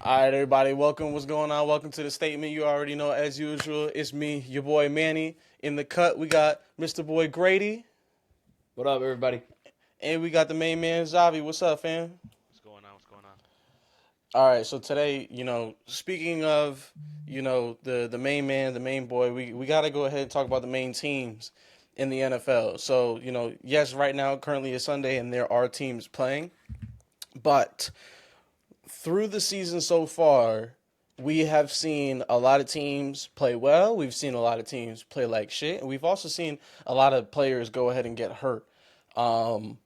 All right, everybody, welcome. What's going on? Welcome to the statement. You already know, as usual, it's me, your boy Manny. In the cut, we got Mr. Boy Grady, What up, everybody? and we got the main man, Zavi. What's up, fam? What's going on? What's going on? All right, so today, speaking of, the main man, the main boy, we got to go ahead and talk about the main teams in the NFL. So, yes, right now, currently is Sunday, and there are teams playing, but through the season so far, we have seen a lot of teams play well. We've seen a lot of teams play like shit, and we've also seen a lot of players go ahead and get hurt. Um,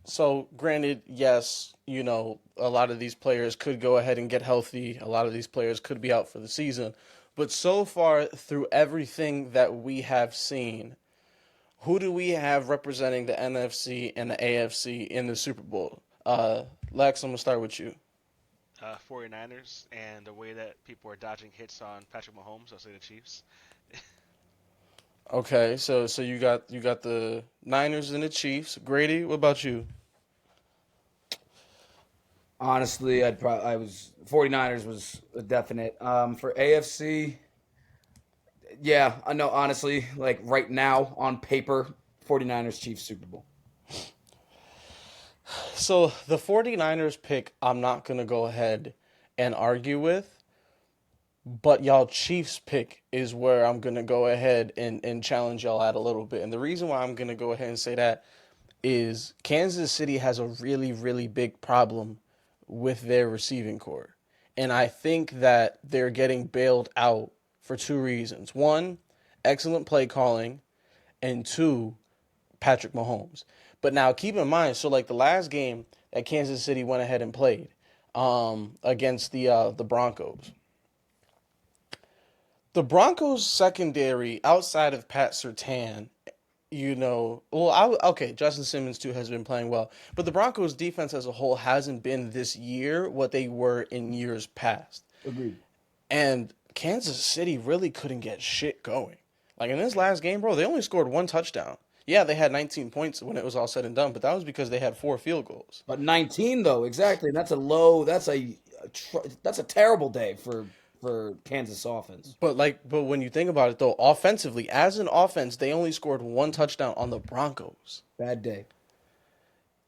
so, granted, yes, a lot of these players could go ahead and get healthy. A lot of these players could be out for the season. But so far, through everything that we have seen, who do we have representing the NFC and the AFC in the Super Bowl? Lex, I'm going to start with you. 49ers, and the way that people are dodging hits on Patrick Mahomes, I'll say the Chiefs. Okay, so you got the Niners and the Chiefs. Grady, what about you? Honestly, I was 49ers was a definite. For AFC, yeah, I know honestly, like right now on paper, 49ers Chiefs Super Bowl. So the 49ers pick, I'm not going to go ahead and argue with, but y'all Chiefs pick is where I'm going to go ahead and challenge y'all at a little bit. And the reason why I'm going to go ahead and say that is Kansas City has a really, really big problem with their receiving core. And I think that they're getting bailed out for two reasons. One, excellent play calling, and two, Patrick Mahomes. But now keep in mind, so like the last game that Kansas City went ahead and played against the Broncos. The Broncos secondary outside of Pat Surtain, okay, Justin Simmons too has been playing well, but the Broncos defense as a whole hasn't been this year what they were in years past. Agreed. And Kansas City really couldn't get shit going. Like in this last game, bro, they only scored one touchdown. Yeah, they had 19 points when it was all said and done, but that was because they had four field goals. But 19 though, exactly. That's a low. That's a terrible day for Kansas offense. But when you think about it though, offensively, as an offense, they only scored one touchdown on the Broncos. Bad day.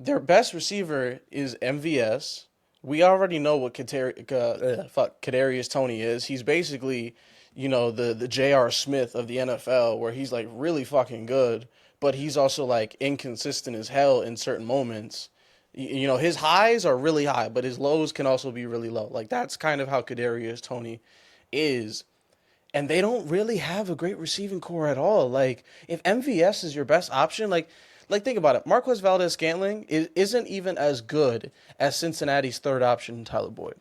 Their best receiver is MVS. We already know what Kadarius Toney is. He's basically, the J.R. Smith of the NFL, where he's like really fucking good, but he's also like inconsistent as hell in certain moments. His highs are really high, but his lows can also be really low. Like that's kind of how Kadarius Toney is. And they don't really have a great receiving core at all. Like if MVS is your best option, like think about it. Marquez Valdez-Scantling isn't even as good as Cincinnati's third option, Tyler Boyd.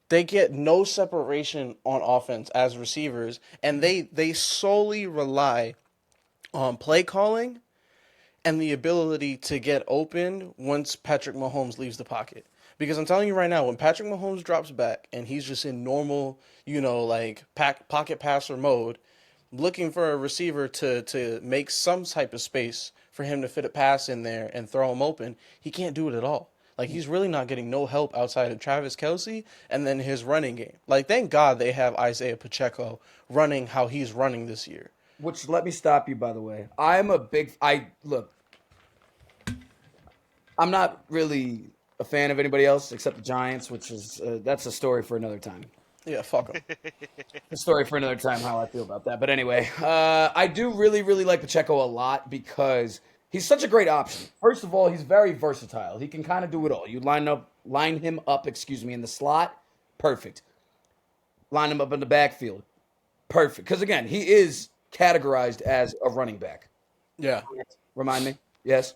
They get no separation on offense as receivers, and they solely rely on play calling and the ability to get open once Patrick Mahomes leaves the pocket. Because I'm telling you right now, when Patrick Mahomes drops back and he's just in normal, pocket passer mode, looking for a receiver to make some type of space for him to fit a pass in there and throw him open, he can't do it at all. Like he's really not getting no help outside of Travis Kelce and then his running game. Like thank God they have Isaiah Pacheco running how he's running this year. Which let me stop you by the way. I'm a big I look. I'm not really a fan of anybody else except the Giants, which is that's a story for another time. Yeah, fuck him. A story for another time how I feel about that. But anyway, I do really, really like Pacheco a lot because he's such a great option. First of all, he's very versatile. He can kind of do it all. You line him up, in the slot, perfect. Line him up in the backfield, perfect. Because again, he is categorized as a running back. Yeah. Remind me, yes.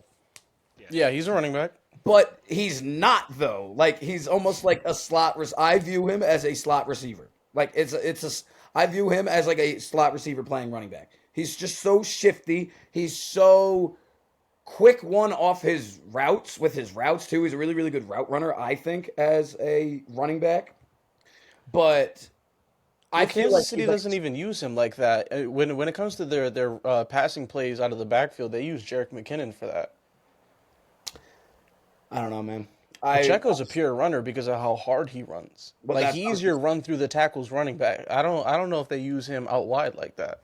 Yeah, he's a running back. But he's not though. Like he's almost like a slot. I view him as a slot receiver. Like I view him as like a slot receiver playing running back. He's just so shifty. He's so quick one off his routes with his routes too. He's a really really good route runner. I think as a running back, but I feel Kansas like City doesn't even use him like that. When it comes to their passing plays out of the backfield, they use Jerick McKinnon for that. I don't know, man. Pacheco's a pure runner because of how hard he runs. Well, Like that's he's your run through the tackles running back. I don't know if they use him out wide like that.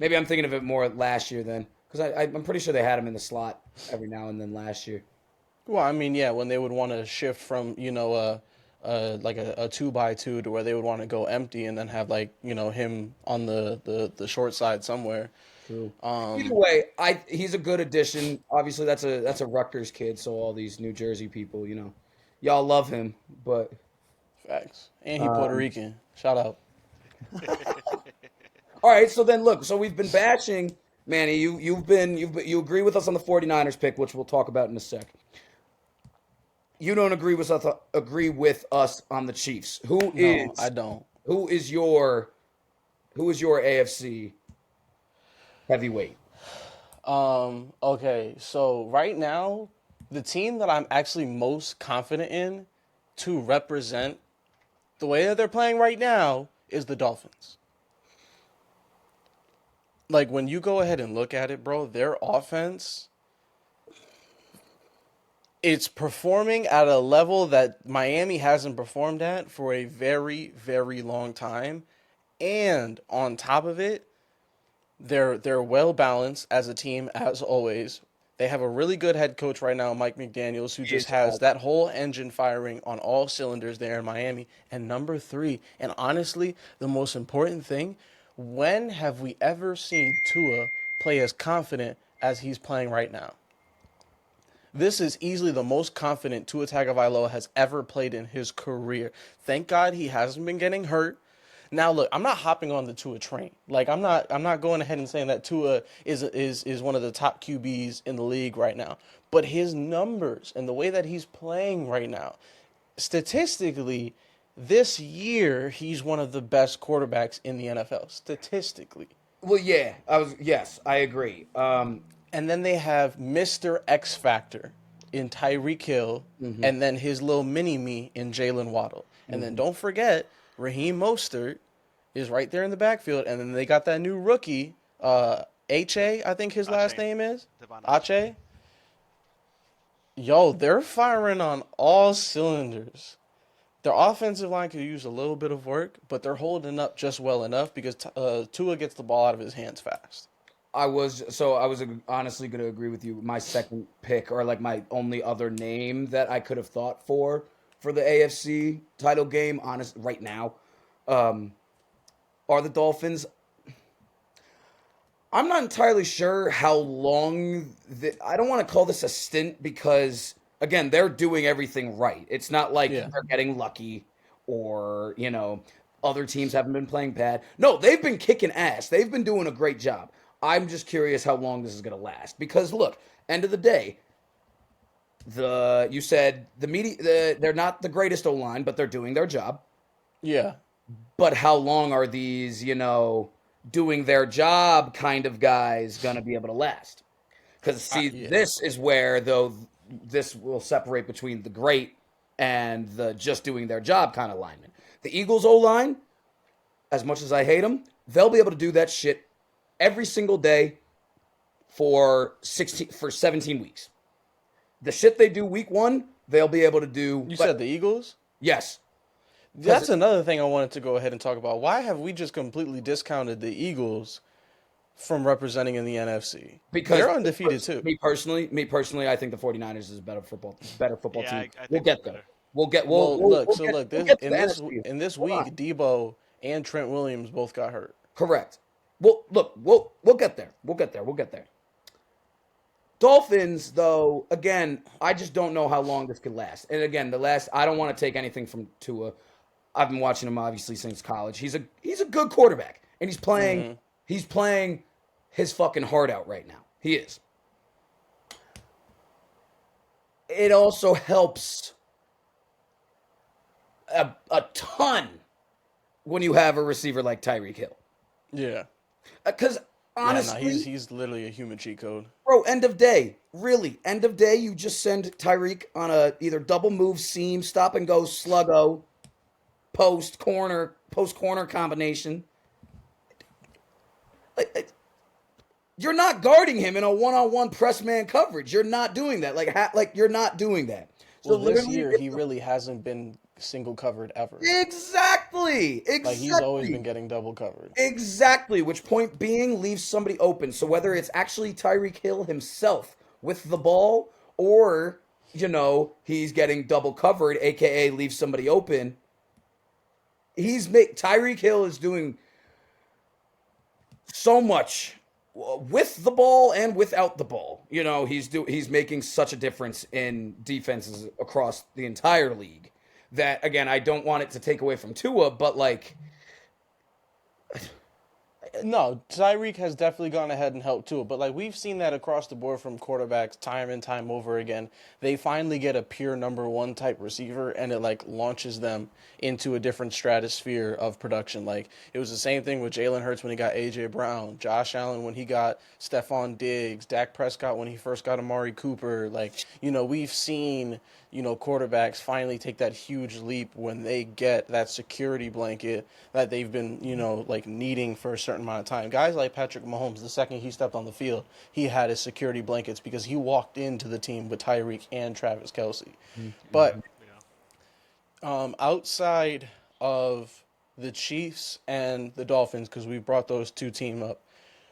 maybe I'm thinking of it more last year then, because I'm pretty sure they had him in the slot every now and then last year. Well, I mean, yeah, when they would want to shift from, like a 2x2 to where they would want to go empty and then have like, him on the short side somewhere. True. Either way, he's a good addition. Obviously, that's a Rutgers kid, so all these New Jersey people, y'all love him, but Facts. And he Puerto Rican. Shout out. all right, so then look, so we've been bashing Manny. You agree with us on the 49ers pick, which we'll talk about in a sec. You don't agree with us on the Chiefs. No, I don't. Who is your AFC heavyweight? Okay, so right now, the team that I'm actually most confident in to represent the way that they're playing right now is the Dolphins. Like, when you go ahead and look at it, bro, their offense, it's performing at a level that Miami hasn't performed at for a very, very long time. And on top of it, they're well balanced as a team, as always. They have a really good head coach right now, Mike McDaniels, who just has that whole engine firing on all cylinders there in Miami. And number 3, and honestly, the most important thing, when have we ever seen Tua play as confident as he's playing right now? This is easily the most confident Tua Tagovailoa has ever played in his career. Thank God he hasn't been getting hurt. Now look, I'm not hopping on the Tua train. Like I'm not going ahead and saying that Tua is one of the top QBs in the league right now. But his numbers and the way that he's playing right now, statistically, this year he's one of the best quarterbacks in the NFL. Statistically. Well, yeah, yes, I agree. And then they have Mr. X Factor in Tyreek Hill, and then his little mini-me in Jalen Waddle. And then don't forget, Raheem Mostert is right there in the backfield. And then they got that new rookie, H.A., I think his last name is. Ache. Yo, they're firing on all cylinders. Their offensive line could use a little bit of work, but they're holding up just well enough because Tua gets the ball out of his hands fast. I was honestly going to agree with you. My second pick, or like my only other name that I could have thought for the AFC title game, right now, are the Dolphins. I'm not entirely sure how long. I don't want to call this a stint because, again, they're doing everything right. It's not like they're getting lucky or, other teams haven't been playing bad. No, they've been kicking ass. They've been doing a great job. I'm just curious how long this is going to last. Because, look, end of the day, you said they're not the greatest O-line, but they're doing their job. Yeah. But how long are these, doing their job kind of guys going to be able to last? Because, this is where, though, this will separate between the great and the just doing their job kind of linemen. The Eagles O-line, as much as I hate them, they'll be able to do that shit every single day for 17 weeks. The shit they do week 1, they'll be able to do. You said the Eagles? Yes. That's another thing I wanted to go ahead and talk about. Why have we just completely discounted the Eagles from representing in the NFC? Because they're undefeated too. Me personally, I think the 49ers is a better football team. We'll get there. Look, in this week, Debo and Trent Williams both got hurt. Correct. Well, look, we'll get there. We'll get there. Dolphins, though, again, I just don't know how long this could last. And again, I don't want to take anything from Tua. I've been watching him obviously since college. He's a good quarterback, and he's playing his fucking heart out right now. He is. It also helps a ton when you have a receiver like Tyreek Hill. Yeah. Because honestly, he's literally a human cheat code. Bro, end of day. Really, end of day, you just send Tyreek on a either double move seam, stop and go, sluggo, post corner combination. you're not guarding him in a one-on-one press man coverage. You're not doing that. Like you're not doing that. So Well, this literally, year he really hasn't been single covered ever. exactly, Like he's always exactly. been getting double covered. Exactly, which point being leaves somebody open. So whether it's actually Tyreek Hill himself with the ball or, he's getting double covered, aka leaves somebody open, Tyreek Hill is doing so much with the ball and without the ball. He's making such a difference in defenses across the entire league that, again, I don't want it to take away from Tua, but like, No, Tyreek has definitely gone ahead and helped too. But like we've seen that across the board from quarterbacks time and time over again. They finally get a pure number one type receiver and it like launches them into a different stratosphere of production. Like it was the same thing with Jalen Hurts when he got AJ Brown, Josh Allen when he got Stephon Diggs, Dak Prescott when he first got Amari Cooper. Like, we've seen, quarterbacks finally take that huge leap when they get that security blanket that they've been, like needing for a certain amount of time. Guys like Patrick Mahomes, the second he stepped on the field, he had his security blankets because he walked into the team with Tyreek and Travis Kelce. But outside of the Chiefs and the Dolphins, because we brought those two teams up,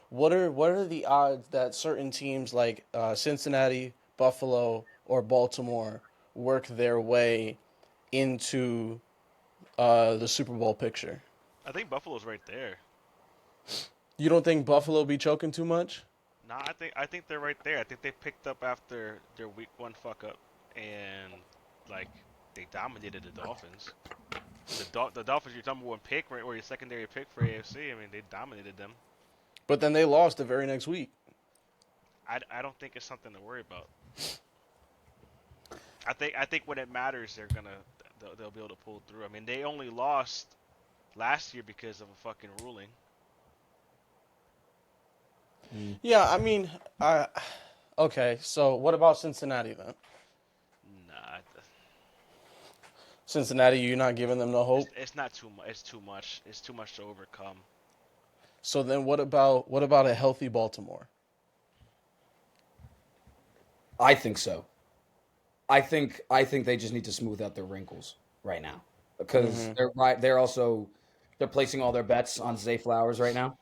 what are the odds that certain teams like Cincinnati, Buffalo, or Baltimore work their way into the Super Bowl picture? I think Buffalo's right there. You don't think Buffalo be choking too much? Nah, I think they're right there. I think they picked up after their week one fuck up, and like they dominated the Dolphins. The Dolphins, your number one pick, right, or your secondary pick for AFC. I mean, they dominated them. But then they lost the very next week. I don't think it's something to worry about. I think when it matters, they'll be able to pull through. I mean, they only lost last year because of a fucking ruling. Yeah, I mean, okay. So what about Cincinnati then? Nah, Cincinnati, you're not giving them no hope. it's not too much. It's too much. It's too much to overcome. So then what about a healthy Baltimore? I think so. I think they just need to smooth out their wrinkles right now because they're placing all their bets on Zay Flowers right now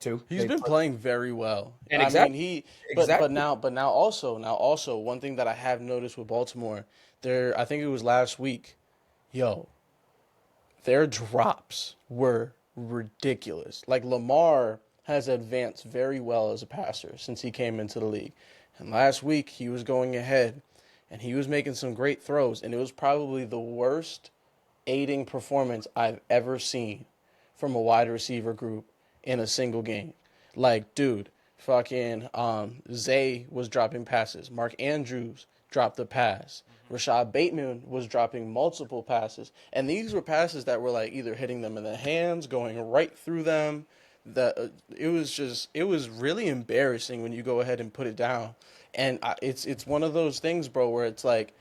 too. He's been playing very well. And I mean, but exactly. now also one thing that I have noticed with Baltimore, I think it was last week, their drops were ridiculous. Like Lamar has advanced very well as a passer since he came into the league. And last week he was going ahead and he was making some great throws, and it was probably the worst aiding performance I've ever seen from a wide receiver group in a single game. Like, dude, fucking Zay was dropping passes. Mark Andrews dropped a pass. Rashad Bateman was dropping multiple passes. And these were passes that were like either hitting them in the hands, going right through them. It was really embarrassing when you go ahead and put it down. And it's one of those things, bro, where it's like,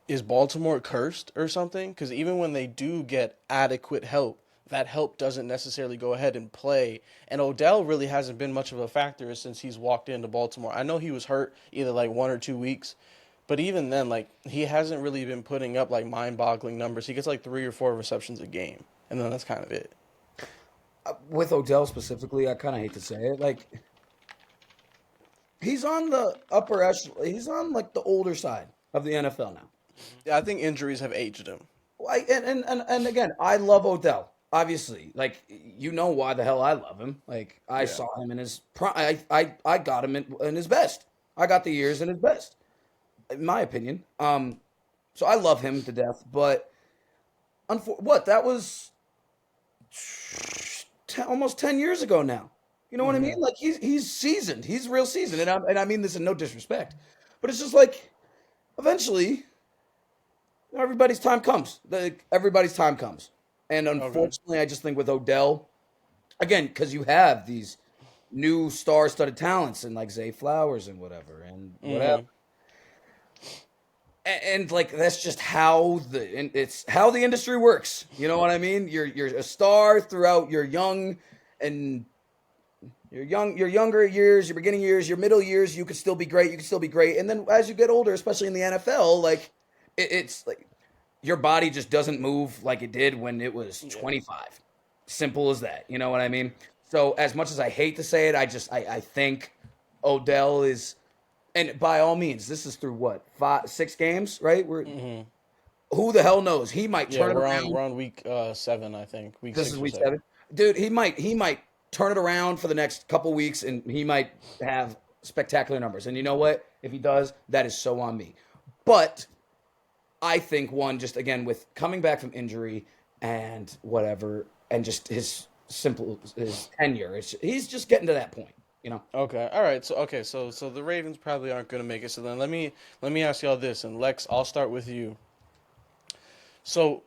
is Baltimore cursed or something? Because even when they do get adequate help, that help doesn't necessarily go ahead and play. And Odell really hasn't been much of a factor since he's walked into Baltimore. I know he was hurt either like 1 or 2 weeks, but even then, like, he hasn't really been putting up like mind-boggling numbers. He gets like 3 or 4 receptions a game, and then that's kind of it. With Odell specifically, I kind of hate to say it, like he's on the upper echelon. He's on like the older side of the NFL now. Yeah, I think injuries have aged him. And again, I love Odell. Obviously, like why the hell I love him. Like I saw him in his prime. I got him in his best. I got the years in his best, in my opinion. So I love him to death. But that was almost 10 years ago now. You know what I mean? Like he's seasoned. He's real seasoned, and I mean this in no disrespect, but it's just like eventually everybody's time comes. Everybody's time comes. And unfortunately, I just think with Odell, again, because you have these new star-studded talents and like Zay Flowers and whatever. And like that's just how it's how the industry works. You know what I mean? You're a star throughout your young and Your younger years, your beginning years, your middle years, you could still be great. You could still be great. And then as you get older, especially in the NFL, like it's like your body just doesn't move like it did when it was Yeah. 25. Simple as that. You know what I mean? So as much as I hate to say it, I think Odell is, and by all means, this is through what, 6 games, right? Who the hell knows? He might Yeah, turn it around. we're on week 7, I think. Week This 6 is or week 7. 7. Dude, he might turn it around for the next couple weeks and he might have spectacular numbers. And you know what? If he does, that is so on me. But I think one, just again with coming back from injury and whatever, and just his tenure, he's just getting to that point, you know. Okay. All right. So the Ravens probably aren't going to make it. So then let me ask y'all this, and Lex, I'll start with you. So,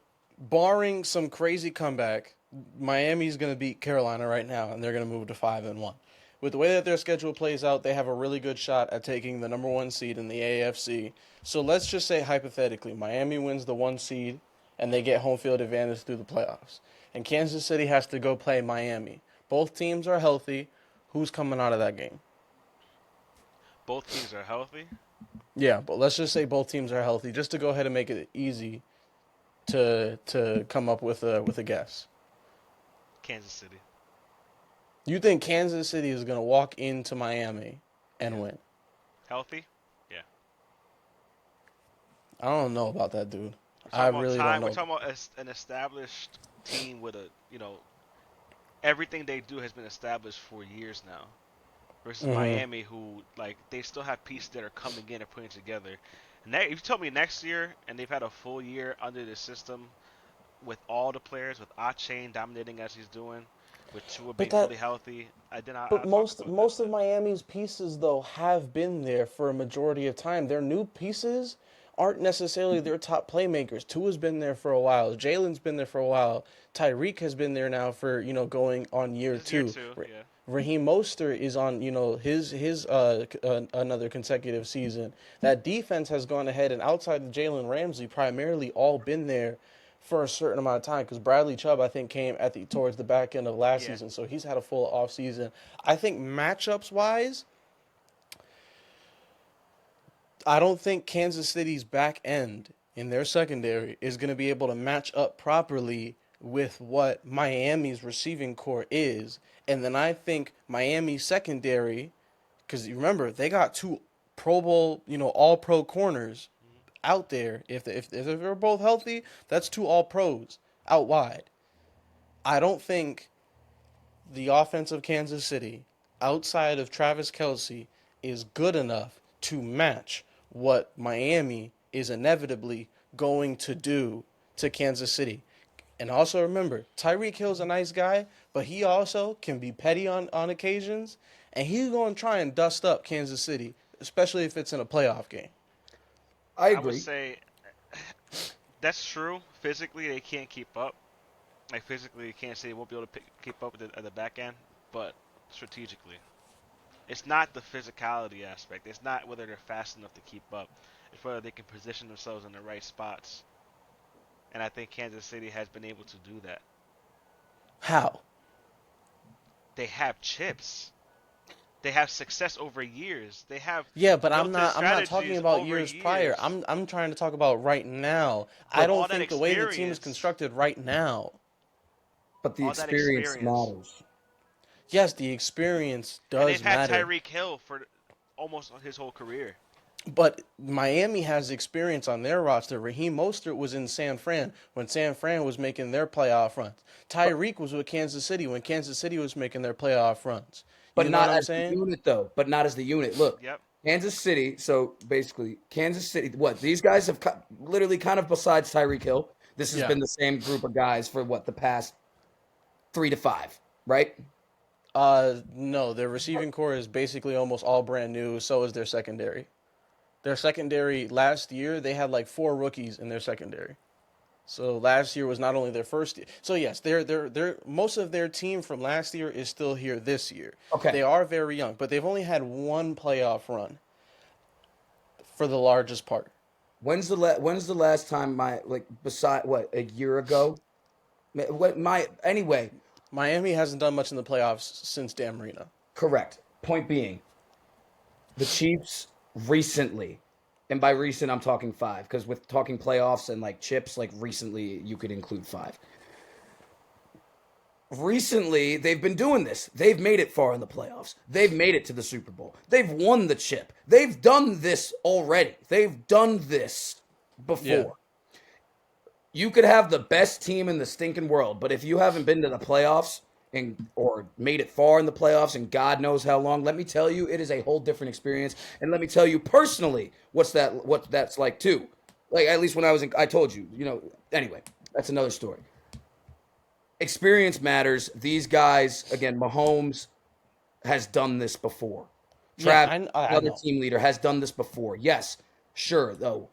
barring some crazy comeback, Miami's going to beat Carolina right now, and they're going to move to 5-1. With the way that their schedule plays out, they have a really good shot at taking the number 1 seed in the AFC. So let's just say hypothetically, Miami wins the 1 seed, and they get home field advantage through the playoffs. And Kansas City has to go play Miami. Both teams are healthy. Who's coming out of that game? Both teams are healthy. Yeah, but let's just say both teams are healthy, just to go ahead and make it easy to come up with a guess. Kansas City. You think Kansas City is going to walk into Miami and win? Healthy? Yeah. I don't know about that, dude. We're I talking about really time. don't know. We're talking about an established team with everything they do has been established for years now. Versus Miami, who they still have pieces that are coming in and putting together. And if you told me next year, and they've had a full year under the system, with all the players, with Achane dominating as he's doing, with Tua being fully healthy, But most of Miami's pieces though have been there for a majority of time. Their new pieces aren't necessarily their top playmakers. Tua's been there for a while. Jalen's been there for a while. Tyreek has been there now for going on year This is year 2. two, yeah. Raheem Mostert is on his another consecutive season. That defense has gone ahead and outside of Jalen Ramsey, primarily all been there for a certain amount of time, because Bradley Chubb, I think, came towards the back end of last season, so he's had a full off season. I think matchups wise, I don't think Kansas City's back end in their secondary is going to be able to match up properly with what Miami's receiving core is. And then I think Miami's secondary, because you remember, they got 2 Pro Bowl, all pro corners out there. If they're both healthy, that's 2 all pros out wide. I don't think the offense of Kansas City, outside of Travis Kelce, is good enough to match what Miami is inevitably going to do to Kansas City. And also remember, Tyreek Hill's a nice guy, but he also can be petty on occasions, and he's going to try and dust up Kansas City, especially if it's in a playoff game. I agree. I would say that's true. Physically, they can't keep up. Physically, Kansas City won't be able to keep up at the back end, but strategically. It's not the physicality aspect. It's not whether they're fast enough to keep up. It's whether they can position themselves in the right spots. And I think Kansas City has been able to do that. How? They have chips. They have success over years. They have but I'm not talking strategies about over years prior. I'm trying to talk about right now. I all don't that think the way the team is experience- constructed right now. But the all that experience experience. matters. Yes, the experience And does they've had matter. Tyreek Hill for almost his whole career. But Miami has experience on their roster. Raheem Mostert was in San Fran when San Fran was making their playoff runs. Tyreek was with Kansas City when Kansas City was making their playoff runs. But You know not what I'm as the saying? unit, though. But not as the unit. Look, Yep. Kansas City. So basically, Kansas City. What these guys have literally kind of besides Tyreek Hill, this has Yeah. been the same group of guys for the past 3 to 5, right? No, their receiving core is basically almost all brand new. So is their secondary. Their secondary last year, they had like 4 rookies in their secondary. So last year was not only their first year. So yes, they're most of their team from last year is still here this year. Okay. They are very young, but they've only had 1 playoff run for the largest part. When's the last time beside a year ago? Anyway, Miami hasn't done much in the playoffs since Dan Marino. Correct. Point being, the Chiefs recently, and by recent I'm talking 5, because with talking playoffs and like chips, like recently you could include 5. Recently, they've been doing this. They've made it far in the playoffs. They've made it to the Super Bowl. They've won the chip. They've done this already. They've done this Yeah. before. You could have the best team in the stinking world, but if you haven't been to the playoffs and or made it far in the playoffs and God knows how long, let me tell you, it is a whole different experience. And let me tell you personally, what that's like too. Like at least when I was in, I told you, Anyway, that's another story. Experience matters. These guys, again, Mahomes has done this before. Yeah, Travis, I another know. team leader, has done this before. Yes, sure, though.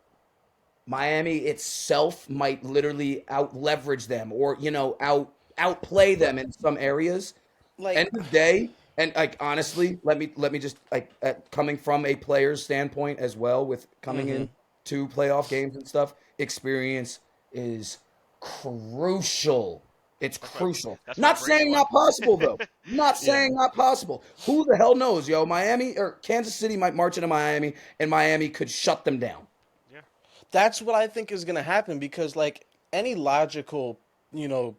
Miami itself might literally out leverage them or outplay them in some areas. Like, End of the day, and like honestly, let me just like coming from a player's standpoint as well, with coming in hmm to playoff games and stuff, experience is crucial. It's That's why crucial. that's why Not Brady saying won. not possible though. Not yeah. saying not possible. Who the hell knows, yo? Miami or Kansas City might march into Miami, and Miami could shut them down. Yeah. That's what I think is going to happen because, like, any logical,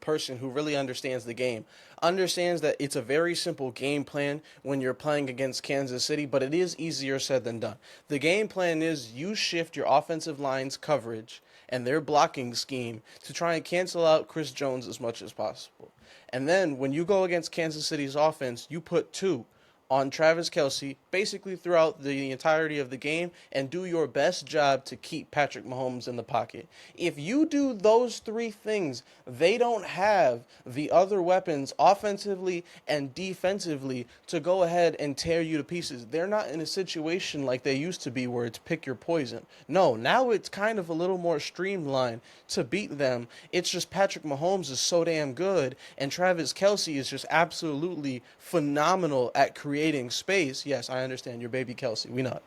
person who really understands the game understands that it's a very simple game plan when you're playing against Kansas City, but it is easier said than done. The game plan is you shift your offensive line's coverage and their blocking scheme to try and cancel out Chris Jones as much as possible. And then when you go against Kansas City's offense, you put two on Travis Kelce basically throughout the entirety of the game and do your best job to keep Patrick Mahomes in the pocket. If you do those three things, they don't have the other weapons offensively and defensively to go ahead and tear you to pieces. They're not in a situation like they used to be where it's pick your poison. No, now it's kind of a little more streamlined to beat them. It's just Patrick Mahomes is so damn good and Travis Kelce is just absolutely phenomenal at creating space. Yes, I understand your baby Kelce. We know it.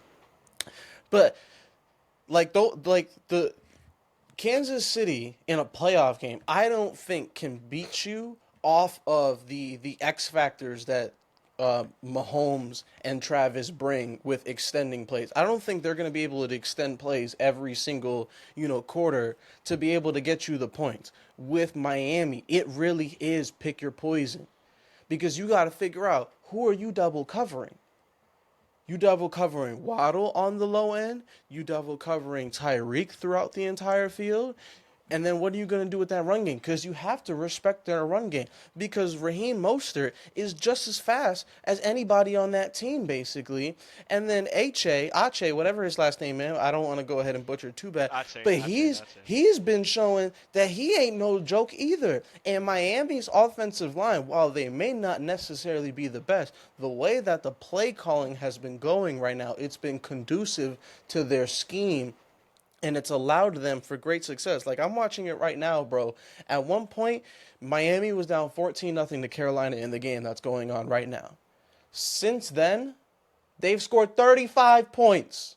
But the Kansas City in a playoff game, I don't think can beat you off of the X factors that Mahomes and Travis bring with extending plays. I don't think they're going to be able to extend plays every single quarter to be able to get you the points. With Miami, it really is pick your poison because you got to figure out who are you double covering. You double covering Waddle on the low end. You double covering Tyreek throughout the entire field. And then what are you going to do with that run game? Because you have to respect their run game. Because Raheem Mostert is just as fast as anybody on that team, basically. And then Ache, whatever his last name is, I don't want to go ahead and butcher it too bad. But he's been showing that he ain't no joke either. And Miami's offensive line, while they may not necessarily be the best, the way that the play calling has been going right now, it's been conducive to their scheme and it's allowed them for great success. Like I'm watching it right now, bro. At one point, Miami was down 14-0 to Carolina in the game that's going on right now. Since then, they've scored 35 points.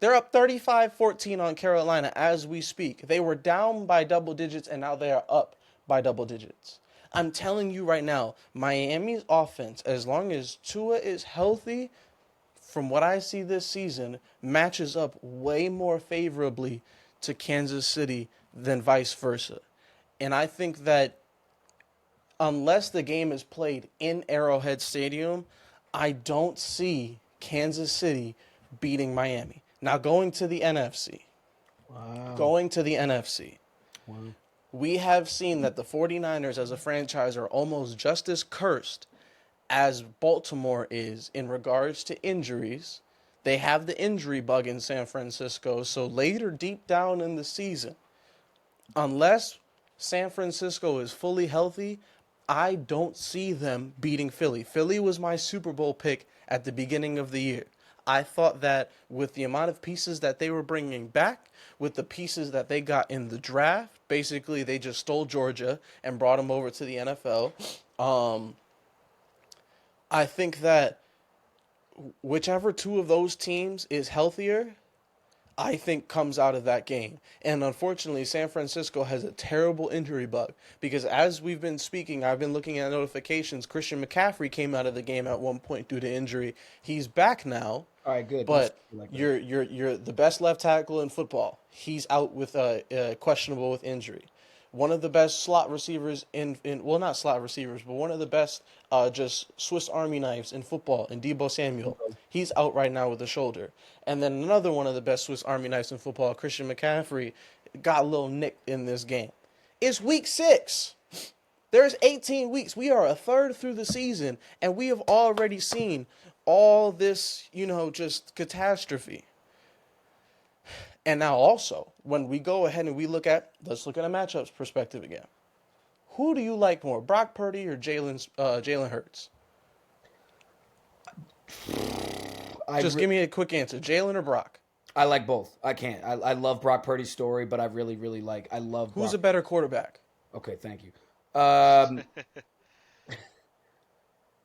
They're up 35-14 on Carolina as we speak. They were down by double digits and now they are up by double digits. I'm telling you right now, Miami's offense, as long as Tua is healthy, from what I see this season, matches up way more favorably to Kansas City than vice versa. And I think that unless the game is played in Arrowhead Stadium, I don't see Kansas City beating Miami. Now going to the NFC. Wow. Going to the NFC. Wow. We have seen that the 49ers as a franchise are almost just as cursed as Baltimore is in regards to injuries. They have the injury bug in San Francisco, so later deep down in the season, unless San Francisco is fully healthy, I don't see them beating Philly. Philly was my Super Bowl pick at the beginning of the year. I thought that with the amount of pieces that they were bringing back, with the pieces that they got in the draft, basically they just stole Georgia and brought them over to the NFL. I think that whichever two of those teams is healthier, I think comes out of that game. And unfortunately, San Francisco has a terrible injury bug because as we've been speaking, I've been looking at notifications. Christian McCaffrey came out of the game at one point due to injury. He's back now, All right, good. but Like that. you're the best left tackle in football. He's out with questionable with injury. One of the best slot receivers in well, not slot receivers, but one of the best just Swiss Army knives in football, in Debo Samuel. He's out right now with a shoulder. And then another one of the best Swiss Army knives in football, Christian McCaffrey, got a little nicked in this game. It's week 6. There's 18 weeks. We are a third through the season, and we have already seen all this, just catastrophe. And now also, when we go ahead and let's look at a matchups perspective again. Who do you like more, Brock Purdy or Jalen Hurts? Give me a quick answer, Jalen or Brock? I like both. I can't. I love Brock Purdy's story, but I really, really I love Who's Brock. a better quarterback? Okay, thank you. I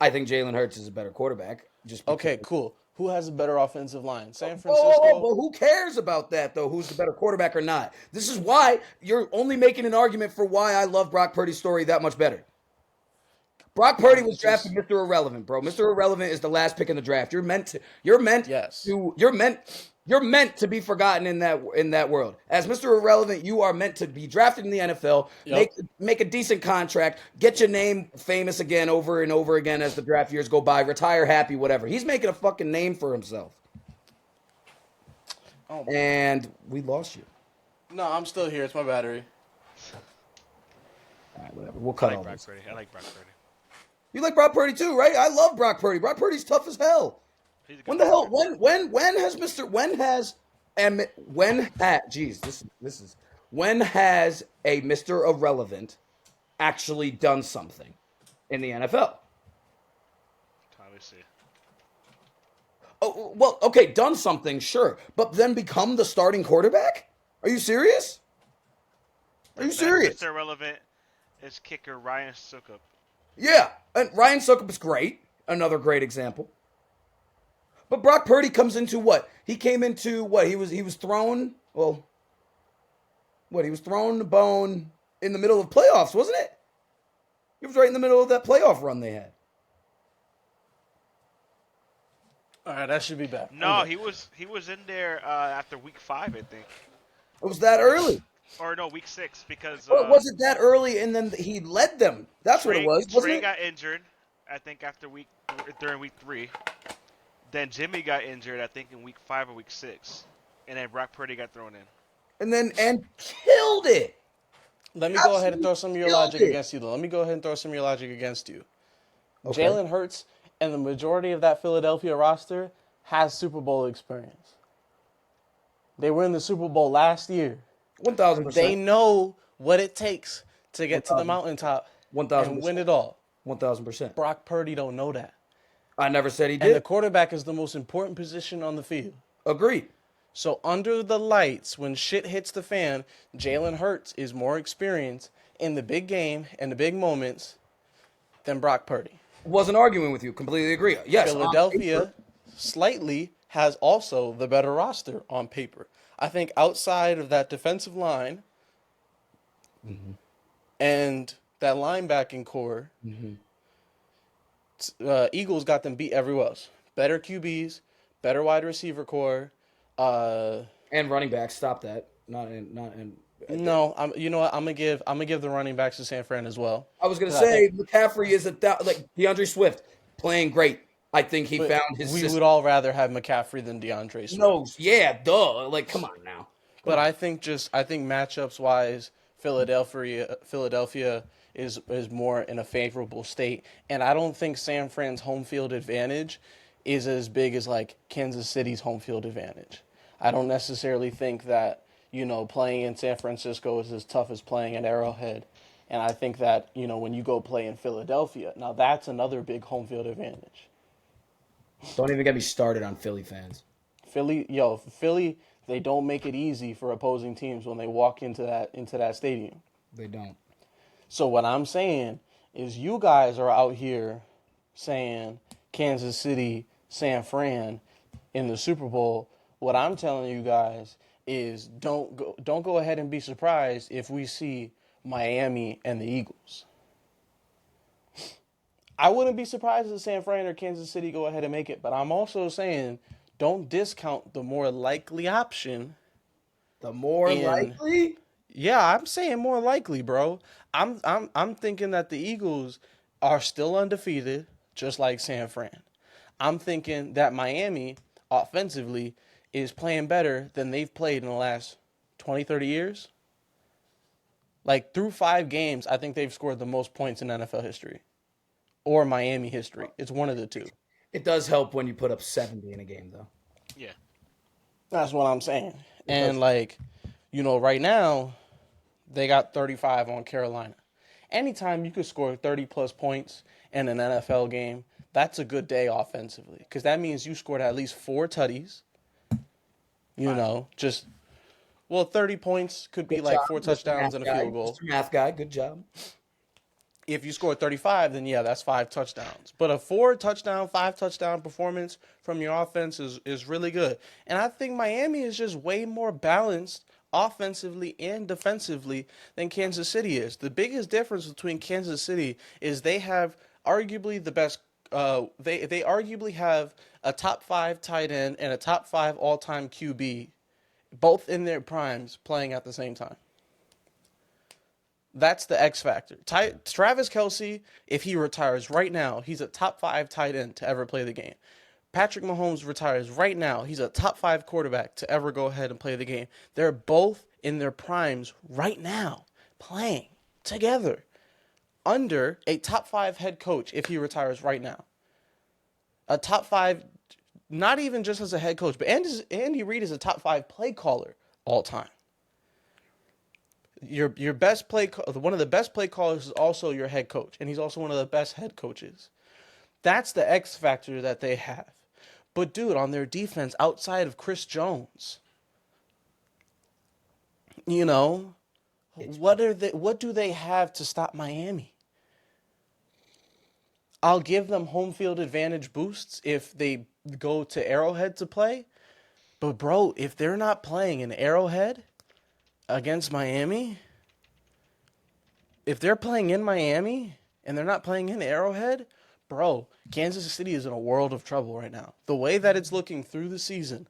think Jalen Hurts is a better quarterback. Okay, cool. Who has a better offensive line? San Francisco? Oh, but who cares about that, though? Who's the better quarterback or not? This is why you're only making an argument for why I love Brock Purdy's story that much better. Brock Purdy was drafted Mr. Irrelevant, bro. Mr. Irrelevant is the last pick in the draft. You're meant to be forgotten in that world. As Mr. Irrelevant, you are meant to be drafted in the NFL, make a decent contract, get your name famous again over and over again as the draft years go by, retire happy, whatever. He's making a fucking name for himself. Oh, and we lost you. No, I'm still here. It's my battery. All right, whatever. We'll cut all this. I like Brock Purdy. You like Brock Purdy too, right? I love Brock Purdy. Brock Purdy's tough as hell. When has a Mr. Irrelevant actually done something in the NFL? Let me see. Oh, well, okay, done something, sure, but then become the starting quarterback? Are you serious? Are you serious? Mr. Irrelevant is kicker Ryan Suckup. Yeah, and Ryan Suckup is great. Another great example. But Brock Purdy comes into what? He came into what? He was thrown. Well, what? He was thrown the bone in the middle of playoffs, wasn't it? He was right in the middle of that playoff run they had. All right, that should be back. No, he was in there after week 5, I think. It was that early. Or no, week 6 because. Was it that early? And then he led them. That's what it was. Trey got injured, I think, during week 3. Then Jimmy got injured, I think, in week 5 or week 6, and then Brock Purdy got thrown in. And killed it. Let me go ahead and throw some of your logic against you, though. Okay. Jalen Hurts and the majority of that Philadelphia roster has Super Bowl experience. They were in the Super Bowl last year. 1,000%. They know what it takes to get to the mountaintop 1,000% and win it all. 1,000%. Brock Purdy don't know that. I never said he did. And the quarterback is the most important position on the field. Agreed. So under the lights, when shit hits the fan, Jalen Hurts is more experienced in the big game and the big moments than Brock Purdy. Wasn't arguing with you. Completely agree. Yes. Philadelphia slightly has also the better roster on paper. I think outside of that defensive line and that linebacking core, Eagles got them beat everywhere else. Better QBs, better wide receiver core, and running backs. Stop that. Not in. No, you know what? I'm gonna give the running backs to San Fran as well. I was gonna say McCaffrey is like DeAndre Swift playing great. I think he found his. We would all rather have McCaffrey than DeAndre Swift. No, yeah, duh. Like, come on now. But I think matchups wise, Philadelphia is more in a favorable state, and I don't think San Fran's home field advantage is as big as like Kansas City's home field advantage. I don't necessarily think that playing in San Francisco is as tough as playing at Arrowhead, and I think that when you go play in Philadelphia, now that's another big home field advantage. Don't even get me started on Philly fans. Philly, they don't make it easy for opposing teams when they walk into that stadium. They don't. So what I'm saying is you guys are out here saying Kansas City, San Fran in the Super Bowl What I'm telling you guys is don't go ahead and be surprised if we see Miami and the Eagles. I wouldn't be surprised if San Fran or Kansas City go ahead and make it, but I'm also saying don't discount the more likely option The more in likely? yeah, I'm saying more likely, bro. I'm thinking that the Eagles are still undefeated, just like San Fran. I'm thinking that Miami offensively is playing better than they've played in the last 20, 30 years. Like through 5 games, I think they've scored the most points in NFL history or Miami history. It's one of the two. It does help when you put up 70 in a game, though. Yeah. That's what I'm saying. It does. And like, right now they got 35 on Carolina. Anytime you could score 30 plus points in an NFL game, that's a good day offensively because that means you scored at least 4 tutties. Just 30 points could be Good like job, 4 touchdowns and a field goal. Mr. Math guy, good job. If you score 35, then yeah, that's 5 touchdowns. But a 4 touchdown, 5 touchdown performance from your offense is really good. And I think Miami is just way more balanced offensively and defensively than Kansas City is. The biggest difference between Kansas City is they have arguably the best. They arguably have a top 5 tight end and a top 5 all time QB, both in their primes, playing at the same time. That's the X factor. Travis Kelce, if he retires right now, he's a top 5 tight end to ever play the game. Patrick Mahomes retires right now. He's a top 5 quarterback to ever go ahead and play the game. They're both in their primes right now, playing together under a top 5 head coach if he retires right now. A top 5, not even just as a head coach, but Andy Reid is a top 5 play caller all time. Your best one of the best play callers is also your head coach, and he's also one of the best head coaches. That's the X factor that they have. But dude, on their defense, outside of Chris Jones, what do they have to stop Miami? I'll give them home field advantage boosts if they go to Arrowhead to play. But bro, if they're not playing in Arrowhead against Miami, if they're playing in Miami and they're not playing in Arrowhead, bro, Kansas City is in a world of trouble right now. The way that it's looking through the season,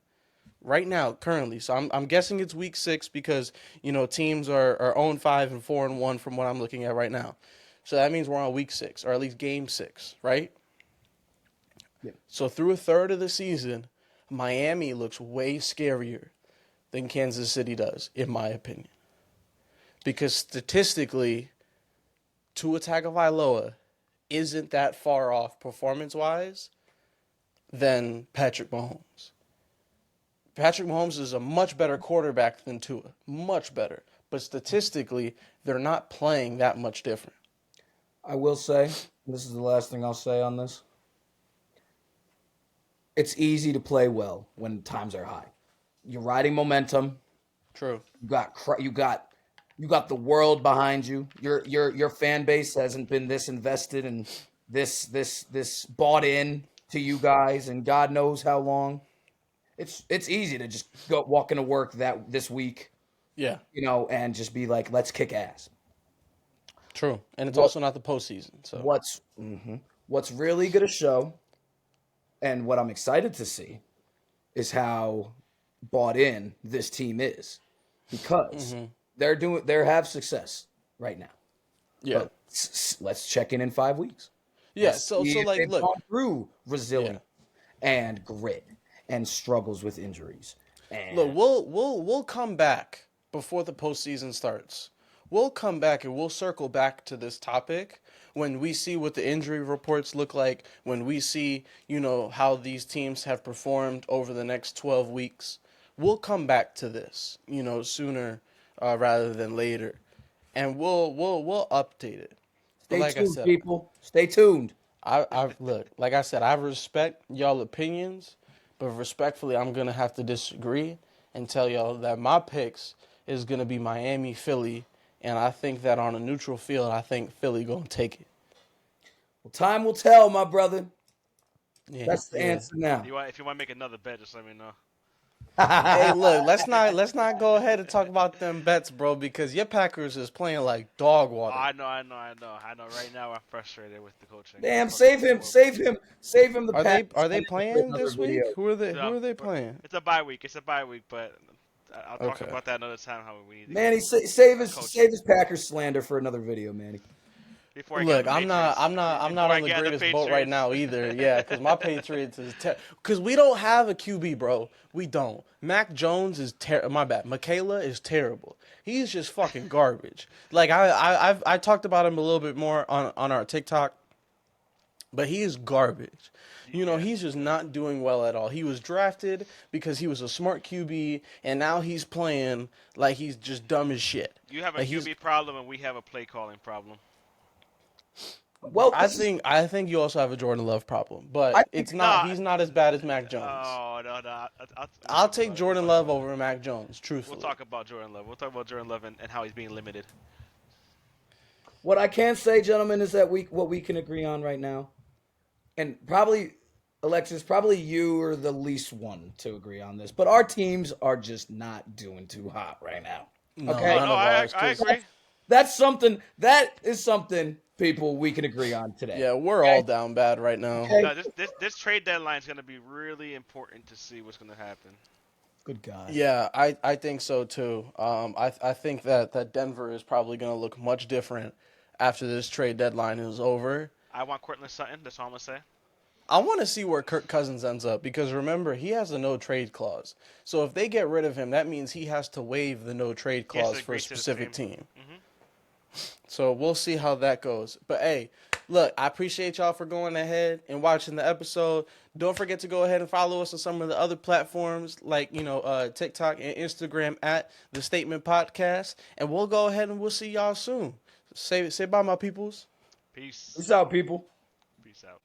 right now, currently. So I'm guessing it's week 6 because teams are 0-5 and 4-1 from what I'm looking at right now. So that means we're on week 6 or at least game 6, right? Yeah. So through a third of the season, Miami looks way scarier than Kansas City does, in my opinion. Because statistically, Tua Tagovailoa isn't that far off performance-wise than Patrick Mahomes. Patrick Mahomes is a much better quarterback than Tua. Much better. But statistically, they're not playing that much different. I will say, this is the last thing I'll say on this. It's easy to play well when times are high. You're riding momentum. True. You got the world behind you. Your fan base hasn't been this invested and this bought in to you guys, and God knows how long. It's easy to just go walk into work this week, Yeah. and just be like, let's kick ass. True. And it's also not the postseason. So What's really going to show, and what I'm excited to see, is how bought in this team is, because they have success right now. yeah. But let's check in 5 weeks. Yeah. Let's So see if like they've look. gone through resilience and grit and struggles with injuries. And Look, we'll come back before the postseason starts. We'll come back and we'll circle back to this topic when we see what the injury reports look like, when we see, how these teams have performed over the next 12 weeks. We'll come back to this, sooner rather than later. And we'll update it. But stay like tuned, I said, people. Stay tuned. I look, like I said, I respect y'all opinions, but respectfully, I'm gonna have to disagree and tell y'all that my picks is gonna be Miami, Philly, and I think that on a neutral field, I think Philly gonna take it. Well, time will tell, my brother. Yeah, That's the answer now. If you want to make another bet, just let me know. Hey, look, let's not go ahead and talk about them bets, bro, because your Packers is playing like dog Oh, water. I know. Right now, I'm frustrated with the coaching. Damn, Fucking save him, horrible. save him. The Packers Are they for playing another this video. week? Who No, are they but playing? it's a bye week. It's a bye week, but I'll talk Okay. about that another time. How we need to Manny, get coaching save his Packers slander for another video, Manny. before I get on Look, the Patriots. I'm not Before I on the get on the greatest boat right Patriots. now either. Yeah, because my Patriots is because we don't have a QB, bro. We don't. Mac Jones is my bad. Michaela is terrible. He's just fucking garbage. Like I talked about him a little bit more on our TikTok, but he is garbage. You know, Yeah. he's just not doing well at all. He was drafted because he was a smart QB, and now he's playing like he's just dumb as shit. You have a Like he's QB problem, and we have a play calling problem. Well, I think you also have a Jordan Love problem, I but think- it's not. Nah. He's not as bad as Mac Jones. Oh no. We'll I'll talk take about it. Jordan We'll talk Love about it. over Mac Jones, We'll truthfully. talk about Jordan Love. We'll talk about Jordan Love and how he's being limited. what I can say, gentlemen, is that what we can agree on right now, and probably Alexis, probably you are the least one to agree on this, but our teams are just not doing too hot right now. No, Okay. none No, of I ours. I 'Cause, agree. That is something, people, we can agree on today. yeah, we're all down bad right now. Okay. No, this trade deadline is going to be really important to see what's going to happen. Good God. Yeah, I think so too. I think that Denver is probably going to look much different after this trade deadline is over. I want Cortland Sutton. That's all I'm gonna say. I want to see where Kirk Cousins ends up because remember, he has a no trade clause. So if they get rid of him, that means he has to waive the no trade He has to clause for agree a to the specific same- team. Mhm. So we'll see how that goes. But hey, look, I appreciate y'all for going ahead and watching the episode. Don't forget to go ahead and follow us on some of the other platforms like, TikTok and Instagram at The Statement Podcast. And we'll go ahead and we'll see y'all soon. Say bye, my peoples. Peace. Peace out, people. Peace out.